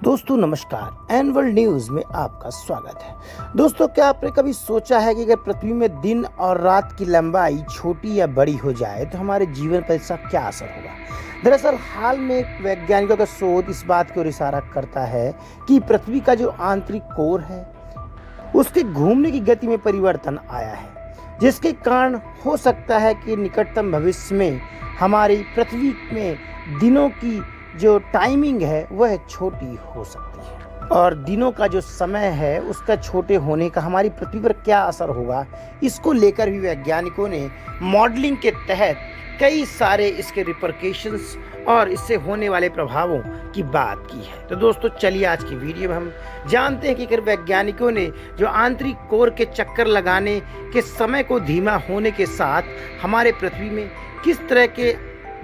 दोस्तों नमस्कार, N world news में आपका स्वागत है। दोस्तों, क्या आपने कभी सोचा है कि अगर पृथ्वी में दिन और रात की लंबाई छोटी या बड़ी हो जाए तो हमारे जीवन पर इसका क्या असर होगा। दरअसल हाल में एक वैज्ञानिकों का शोध इस बात की ओर इशारा करता है कि पृथ्वी का जो आंतरिक कोर है उसके घूमने की गति में परिवर्तन आया है, जिसके कारण हो सकता है कि निकटतम भविष्य में हमारी पृथ्वी में दिनों की जो टाइमिंग है वह छोटी हो सकती है और दिनों का जो समय है उसका छोटे होने का हमारी पृथ्वी पर क्या असर होगा, इसको लेकर भी वैज्ञानिकों ने मॉडलिंग के तहत कई सारे इसके रिपरकेशंस और इससे होने वाले प्रभावों की बात की है। तो दोस्तों चलिए आज की वीडियो में हम जानते हैं कि अगर वैज्ञानिकों ने जो आंतरिक कोर के चक्कर लगाने के समय को धीमा होने के साथ हमारे पृथ्वी में किस तरह के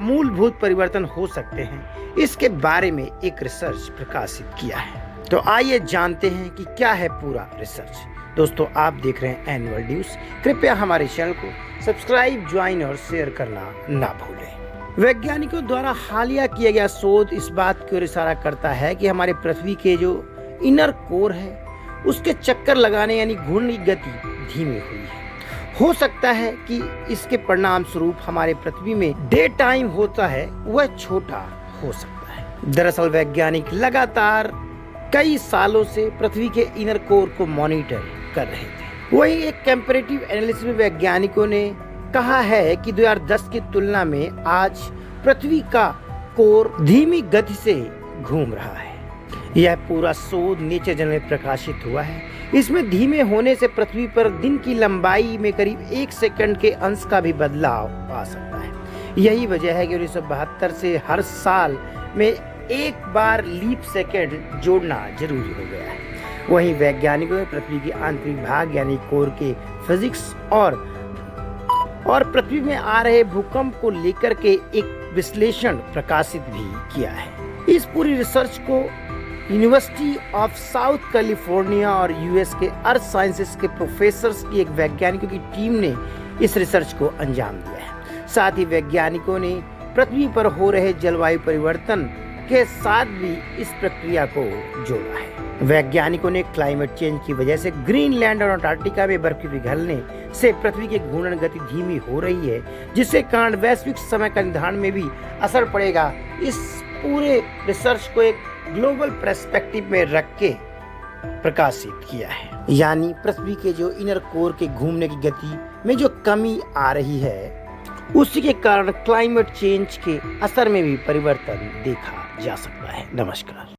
मूलभूत परिवर्तन हो सकते हैं, इसके बारे में एक रिसर्च प्रकाशित किया है। तो आइए जानते हैं कि क्या है पूरा रिसर्च। दोस्तों आप देख रहे हैं एन वर्ल्ड न्यूज़। कृपया हमारे चैनल को सब्सक्राइब, ज्वाइन और शेयर करना ना भूलें। वैज्ञानिकों द्वारा हालिया किया गया शोध इस बात की ओर इशारा करता है कि हमारे पृथ्वी के जो इनर कोर है उसके चक्कर लगाने यानी घूमने की गति धीमी हुई है। हो सकता है कि इसके परिणाम स्वरूप हमारे पृथ्वी में डे टाइम होता है वह छोटा हो सकता है। दरअसल वैज्ञानिक लगातार कई सालों से पृथ्वी के इनर कोर को मॉनिटर कर रहे थे। वहीं एक कंपैरेटिव एनालिसिस में वैज्ञानिकों ने कहा है कि 2010 की तुलना में आज पृथ्वी का कोर धीमी गति से घूम रहा है। यह पूरा शोध नेचर जर्नल में प्रकाशित हुआ है। इसमें धीमे होने से पृथ्वी पर दिन की लंबाई में करीब 1 सेकंड के अंश का भी बदलाव आ सकता है। यही वजह है कि 1972 से हर साल में एक बार लीप सेकंड जोड़ना जरूरी हो गया है। वहीं वैज्ञानिकों ने पृथ्वी के आंतरिक भाग यानी कोर के फिजिक्स और पृथ्वी में आ रहे भूकंप को लेकर के एक विश्लेषण प्रकाशित भी किया है। इस पूरी रिसर्च को यूनिवर्सिटी ऑफ साउथ कैलिफोर्निया और यूएस के अर्थ साइंसेस के प्रोफेसर्स की एक वैज्ञानिकों की टीम ने इस रिसर्च को अंजाम दिया है। साथ ही वैज्ञानिकों ने पृथ्वी पर हो रहे जलवायु परिवर्तन के साथ भी इस प्रक्रिया को जोड़ा है। वैज्ञानिकों ने क्लाइमेट चेंज की वजह से ग्रीनलैंड और अंटार्कटिका में बर्फ के पिघलने से पृथ्वी की घूर्णन गति धीमी हो रही है, जिसके कारण वैश्विक समय का निर्धारण में भी असर पड़ेगा। इस पूरे रिसर्च को एक ग्लोबल पर्सपेक्टिव में रख के प्रकाशित किया है, यानी पृथ्वी के जो इनर कोर के घूमने की गति में जो कमी आ रही है उसी के कारण क्लाइमेट चेंज के असर में भी परिवर्तन देखा जा सकता है। नमस्कार।